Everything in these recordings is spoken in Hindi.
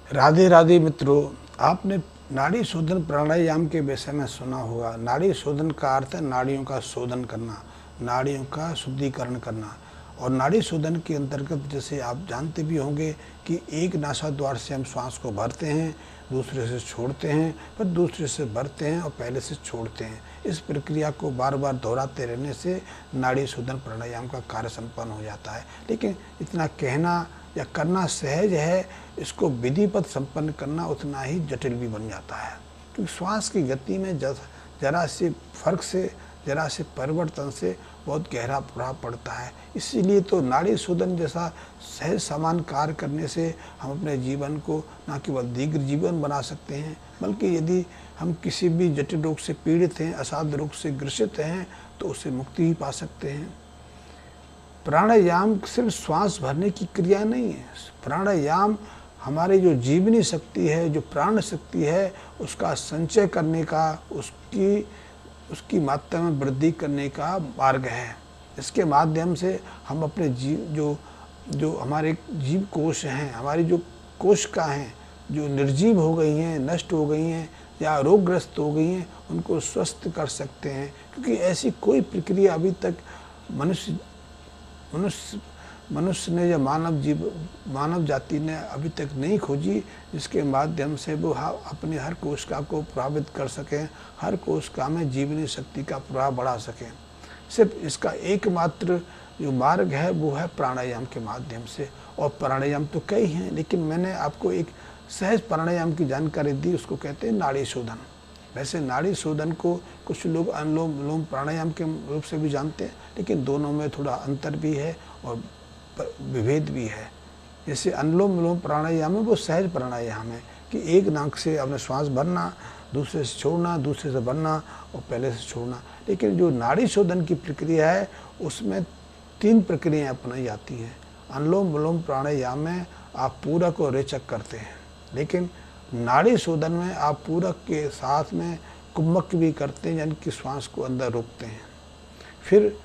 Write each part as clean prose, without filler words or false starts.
राधे राधे मित्रों, आपने नाड़ी शोधन प्राणायाम के विषय में सुना होगा। नाड़ी शोधन का अर्थ है नाड़ियों का शोधन करना, नाड़ियों का शुद्धिकरण करना। और नाड़ी शोधन के अंतर्गत जैसे आप जानते भी होंगे कि एक नासा द्वार से हम श्वास को भरते हैं, दूसरे से छोड़ते हैं, फिर दूसरे से भरते हैं और पहले से छोड़ते हैं। इस प्रक्रिया को बार बार दोहराते रहने से नाड़ी शोधन प्राणायाम का कार्य संपन्न हो जाता है। लेकिन इतना कहना या करना सहज है, इसको विधिवत संपन्न करना उतना ही जटिल भी बन जाता है, क्योंकि श्वास की गति में जरा से फर्क से, जरा से परिवर्तन से बहुत गहरा प्रभाव पड़ता है। इसीलिए तो नाड़ी शोधन जैसा सहज समान कार्य करने से हम अपने जीवन को न केवल दीर्घ जीवन बना सकते हैं, बल्कि यदि हम किसी भी जटिल रोग से पीड़ित हैं, असाध्य रोग से ग्रसित हैं, तो उससे मुक्ति ही पा सकते हैं। प्राणायाम सिर्फ श्वास भरने की क्रिया नहीं है। प्राणायाम हमारी जो जीवनी शक्ति है, जो प्राण शक्ति है, उसका संचय करने का, उसकी मात्रा में वृद्धि करने का मार्ग है। इसके माध्यम से हम अपने जो हमारे जीव कोश हैं, हमारी जो कोशिका हैं, जो निर्जीव हो गई हैं, नष्ट हो गई हैं या रोगग्रस्त हो गई हैं, उनको स्वस्थ कर सकते हैं। क्योंकि ऐसी कोई प्रक्रिया अभी तक मनुष्य ने या मानव जाति ने अभी तक नहीं खोजी, जिसके माध्यम से वो अपनी हर कोशिका को प्रभावित कर सकें, हर कोशिका में जीवनी शक्ति का प्रभाव बढ़ा सकें। सिर्फ इसका एकमात्र जो मार्ग है वो है प्राणायाम के माध्यम से। और प्राणायाम तो कई हैं, लेकिन मैंने आपको एक सहज प्राणायाम की जानकारी दी, उसको कहते हैं नाड़ी शोधन। वैसे नाड़ी शोधन को कुछ लोग अनुलोम विलोम प्राणायाम के रूप से भी जानते हैं, लेकिन दोनों में थोड़ा अंतर भी है और विभेद भी है। जैसे अनुलोम विलोम प्राणायाम है वो सहज प्राणायाम है कि एक नाक से अपने श्वास भरना, दूसरे से छोड़ना, दूसरे से भरना और पहले से छोड़ना। लेकिन जो नाड़ी शोधन की प्रक्रिया है उसमें 3 प्रक्रियाएँ अपनाई जाती हैं। अनुलोम विलोम प्राणायाम में आप पूरक और रेचक करते हैं, लेकिन नाड़ी शोधन में आप पूरक के साथ में कुम्भक भी करते हैं, यानी कि श्वास को अंदर रोकते हैं। फिर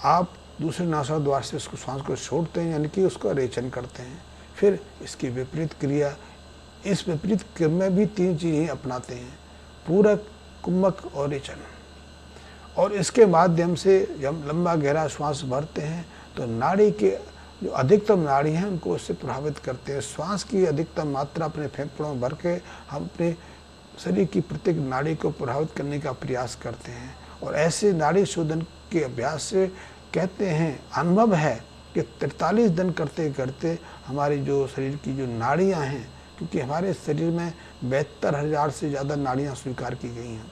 आप दूसरे नासा द्वार से उसको श्वास को छोड़ते हैं, यानी कि उसका रेचन करते हैं। फिर इसकी विपरीत क्रिया, इस विपरीत क्रम में भी 3 चीज़ें अपनाते हैं, पूरक, कुम्भक और रेचन। और इसके माध्यम से जब लंबा गहरा श्वास भरते हैं तो नाड़ी के जो अधिकतम नाड़ी हैं उनको उससे प्रभावित करते हैं। श्वास की अधिकतम मात्रा अपने फेफड़ों में भर के हम अपने शरीर की प्रत्येक नाड़ी को प्रभावित करने का प्रयास करते हैं। और ऐसे नाड़ी शोधन के अभ्यास से कहते हैं, अनुभव है कि 43 दिन करते करते हमारी जो शरीर की जो नाड़ियाँ हैं, क्योंकि हमारे शरीर में 72,000 से ज़्यादा नाड़ियाँ स्वीकार की गई हैं,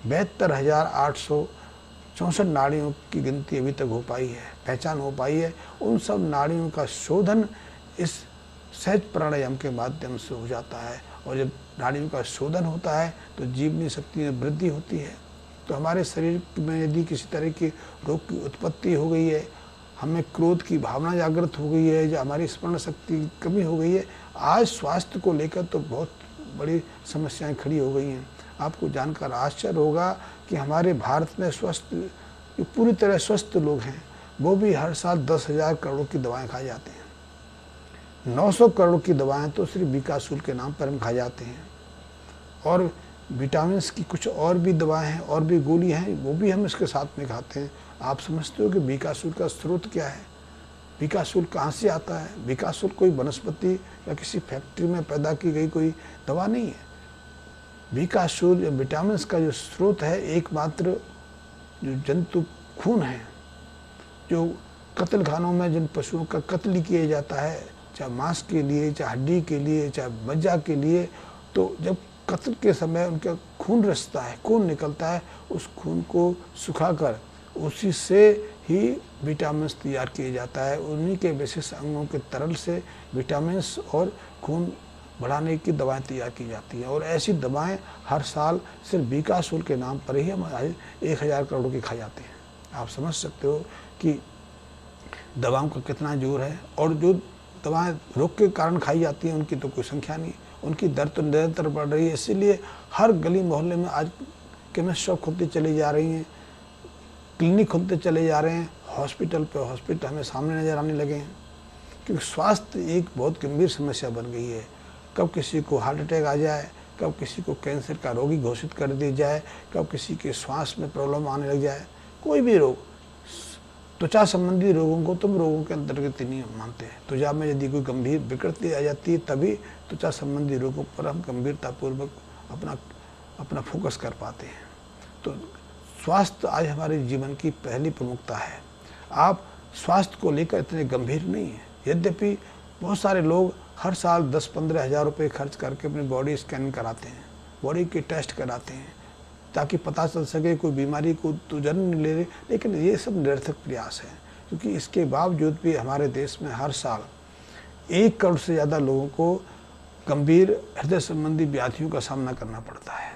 72,864 नाड़ियों की गिनती अभी तक हो पाई है, पहचान हो पाई है। उन सब नाड़ियों का शोधन इस सहज प्राणायाम के माध्यम से हो जाता है। और जब नाड़ियों का शोधन होता है तो जीवनी शक्ति में वृद्धि होती है। तो हमारे शरीर में यदि किसी तरह की रोग की उत्पत्ति हो गई है, हमें क्रोध की भावना जागृत हो गई है, या हमारी स्मरण शक्ति की कमी हो गई है, आज स्वास्थ्य को लेकर तो बहुत बड़ी समस्याएं खड़ी हो गई हैं। आपको जानकर आश्चर्य होगा कि हमारे भारत में जो पूरी तरह स्वस्थ लोग हैं, वो भी हर साल 10,000 करोड़ की दवाएं खाई जाते हैं। 900 करोड़ की दवाएं तो सिर्फ विकासशूल के नाम पर हम खाए जाते हैं। और विटामिन की कुछ और भी दवाएं हैं और भी गोली हैं, वो भी हम इसके साथ में खाते हैं। आप समझते हो कि विकासशूल का स्रोत क्या है? विकासशूल कहाँ से आता है? विकासशूल कोई वनस्पति या किसी फैक्ट्री में पैदा की गई कोई दवा नहीं है। विकासशूल या विटामिन का जो स्रोत है, एकमात्र जो जंतु खून है, जो कत्ल खानों में जिन पशुओं का कत्ल किया जाता है, चाहे मांस के लिए, चाहे हड्डी के लिए, चाहे मज्जा के लिए, तो जब कत्ल के समय उनका खून रिसता है, खून निकलता है, उस खून को सुखाकर उसी से ही विटामिन तैयार किया जाता है। उन्हीं के विशेष अंगों के तरल से विटामिन और खून बढ़ाने की दवाएं तैयार की जाती हैं। और ऐसी दवाएं हर साल सिर्फ विकासशूल के नाम पर ही हम 1,000 करोड़ की खाई जाते हैं। आप समझ सकते हो कि दवाओं का कितना जोर है। और जो दवाएं रोग के कारण खाई जाती हैं उनकी तो कोई संख्या नहीं, उनकी दर तो निरंतर बढ़ रही है। इसीलिए हर गली मोहल्ले में आज केमिस्ट शॉप खुलती चली जा रही हैं, क्लिनिक खुलते चले जा रहे हैं, हॉस्पिटल पे हॉस्पिटल हमें सामने नज़र आने लगे हैं। क्योंकि स्वास्थ्य एक बहुत गंभीर समस्या बन गई है। कब किसी को हार्ट अटैक आ जाए, कब किसी को कैंसर का रोगी घोषित कर दिया जाए, कब किसी के श्वास में प्रॉब्लम आने लग जाए। कोई भी रोग, त्वचा संबंधी रोगों को तुम रोगों के अंतर्गत नहीं मानते हैं। त्वचा में यदि कोई गंभीर विकृति आ जाती है तभी त्वचा संबंधी रोगों पर हम गंभीरतापूर्वक अपना फोकस कर पाते हैं। तो स्वास्थ्य आज हमारे जीवन की पहली प्रमुखता है। आप स्वास्थ्य को लेकर इतने गंभीर नहीं हैं। यद्यपि बहुत सारे लोग हर साल 10-15 हज़ार रुपये खर्च करके अपनी बॉडी स्कैन कराते हैं, बॉडी के टेस्ट कराते हैं, ताकि पता चल सके कोई बीमारी को तो जन्म नहीं ले रही। लेकिन ये सब निरर्थक प्रयास है, क्योंकि इसके बावजूद भी हमारे देश में हर साल 1 करोड़ से ज़्यादा लोगों को गंभीर हृदय संबंधी व्याधियों का सामना करना पड़ता है।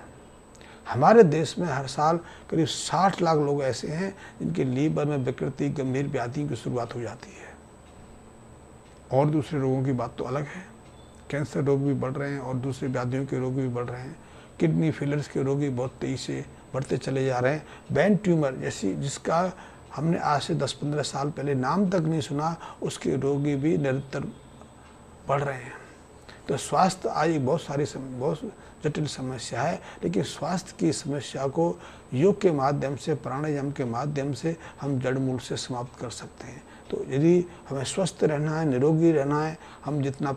हमारे देश में हर साल करीब 60 लाख लोग ऐसे हैं जिनके लीवर में विकृति, गंभीर व्याधियों की शुरुआत हो जाती है। और दूसरे रोगों की बात तो अलग है, कैंसर रोग भी बढ़ रहे हैं और दूसरे व्याधियों के रोग भी बढ़ रहे हैं। किडनी फेलियर्स के रोगी बहुत तेज़ी से बढ़ते चले जा रहे हैं। ब्रेन ट्यूमर जैसी, जिसका हमने आज से 10-15 साल पहले नाम तक नहीं सुना, उसके रोगी भी निरंतर बढ़ रहे हैं। तो स्वास्थ्य आज बहुत जटिल समस्या है, लेकिन स्वास्थ्य की समस्या को योग के माध्यम से, प्राणायाम के माध्यम से हम जड़ मूल से समाप्त कर सकते हैं। तो यदि हमें स्वस्थ रहना है, निरोगी रहना है, हम जितना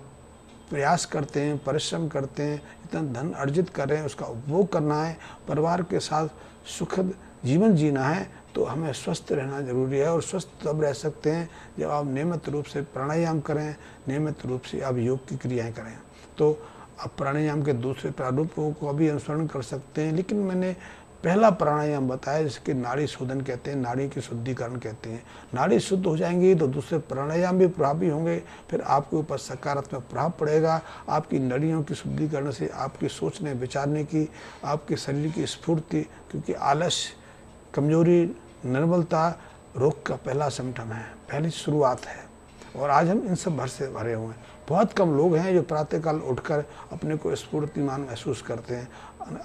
प्रयास करते हैं, परिश्रम करते हैं, जितना धन अर्जित कर रहे हैं उसका उपभोग करना है, परिवार के साथ सुखद जीवन जीना है, तो हमें स्वस्थ रहना जरूरी है। और स्वस्थ तब रह सकते हैं जब आप नियमित रूप से प्राणायाम करें, नियमित रूप से आप योग की क्रियाएं करें। तो आप प्राणायाम के दूसरे प्रारूपों को भी अनुसरण कर सकते हैं, लेकिन मैंने पहला प्राणायाम बताया जिसके नाड़ी शोधन कहते हैं, नाड़ी की शुद्धिकरण कहते हैं। नाड़ी शुद्ध हो जाएंगी तो दूसरे प्राणायाम भी प्रभावी होंगे, फिर आपके ऊपर सकारात्मक प्रभाव पड़ेगा। आपकी नाड़ियों की शुद्धिकरण से आपकी सोचने विचारने की, आपके शरीर की स्फूर्ति, क्योंकि आलस्य, कमजोरी, निर्बलता रोग का पहला सिम्टम है, पहली शुरुआत है। और आज हम इन सब से भरे हुए हैं। बहुत कम लोग हैं जो प्रातःकाल उठकर अपने को स्फूर्तिमान महसूस करते हैं,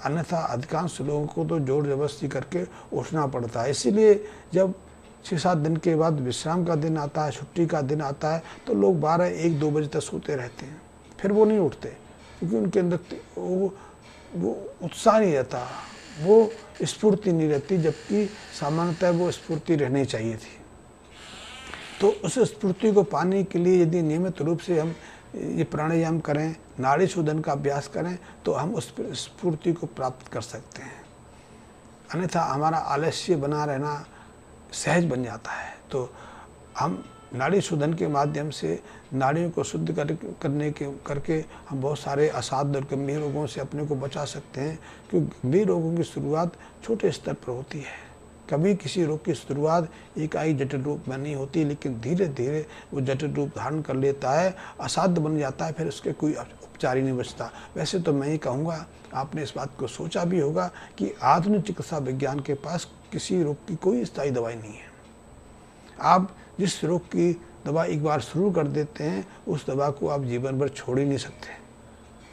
अन्यथा अधिकांश लोगों को तो जोर जबरदस्ती करके उठना पड़ता है। इसीलिए जब 6-7 दिन के बाद विश्राम का दिन आता है, छुट्टी का दिन आता है, तो लोग 12-1-2 बजे तक सोते रहते हैं, फिर वो नहीं उठते, क्योंकि उनके अंदर वो उत्साह नहीं रहता, वो स्फूर्ति नहीं रहती, जबकि सामान्यतः वो स्फूर्ति रहनी चाहिए थी। तो उस स्फूर्ति को पाने के लिए यदि नियमित रूप से हम ये प्राणायाम करें, नाड़ी शोधन का अभ्यास करें, तो हम उस स्फूर्ति को प्राप्त कर सकते हैं। अन्यथा हमारा आलस्य बना रहना सहज बन जाता है। तो हम नाड़ी शोधन के माध्यम से नाड़ियों को शुद्ध करके हम बहुत सारे असाध्य और गंभीर रोगों से अपने को बचा सकते हैं, क्योंकि गंभीर रोगों की शुरुआत छोटे स्तर पर होती है। कभी किसी रोग की शुरुआत एकाएक जटिल रूप में नहीं होती, लेकिन धीरे धीरे वो जटिल रूप धारण कर लेता है, असाध्य बन जाता है, फिर उसके कोई उपचार ही नहीं बचता। वैसे तो मैं ये कहूँगा, आपने इस बात को सोचा भी होगा कि आधुनिक चिकित्सा विज्ञान के पास किसी रोग की कोई स्थायी दवाई नहीं है। आप जिस रोग की दवा एक बार शुरू कर देते हैं, उस दवा को आप जीवन भर छोड़ ही नहीं सकते।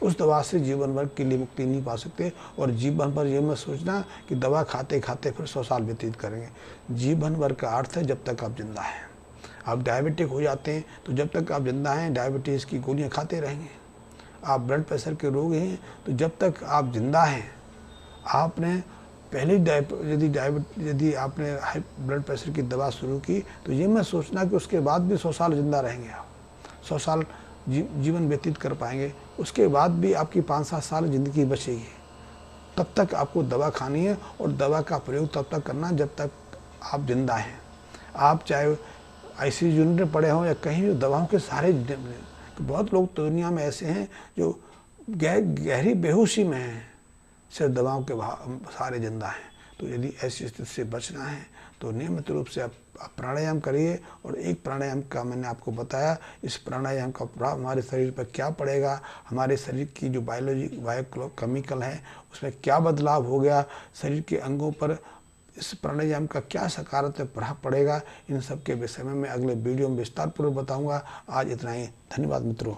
उस दवा से जीवन भर के लिए मुक्ति नहीं पा सकते। और जीवन भर ये मत सोचना कि दवा खाते खाते फिर 100 साल व्यतीत करेंगे। जीवन भर का अर्थ है जब तक आप जिंदा हैं। आप डायबिटिक हो जाते हैं तो जब तक आप जिंदा हैं डायबिटीज़ की गोलियां खाते रहेंगे। आप ब्लड प्रेशर के रोगी हैं तो जब तक आप जिंदा हैं, आपने पहले यदि आपने हाई ब्लड प्रेशर की दवा शुरू की तो ये मत सोचना कि उसके बाद भी 100 साल जिंदा रहेंगे। आप 100 साल जीवन व्यतीत कर पाएंगे, उसके बाद भी आपकी 5-7 साल ज़िंदगी बचेगी। तब तक आपको दवा खानी है और दवा का प्रयोग तब तक करना जब तक आप जिंदा हैं। आप चाहे ICU यूनिट में पड़े हों या कहीं भी दवाओं के सहारे, तो बहुत लोग तो दुनिया में ऐसे हैं जो गहरी बेहोशी में हैं, सिर्फ दवाओं के सहारे जिंदा हैं। तो यदि ऐसी स्थिति से बचना है तो नियमित रूप से आप प्राणायाम करिए। और एक प्राणायाम का मैंने आपको बताया, इस प्राणायाम का प्रभाव हमारे शरीर पर क्या पड़ेगा, हमारे शरीर की जो बायोकेमिकल है उसमें क्या बदलाव हो गया, शरीर के अंगों पर इस प्राणायाम का क्या सकारात्मक प्रभाव पड़ेगा, इन सब के विषय में मैं अगले वीडियो में विस्तारपूर्वक बताऊंगा। आज इतना ही, धन्यवाद मित्रों।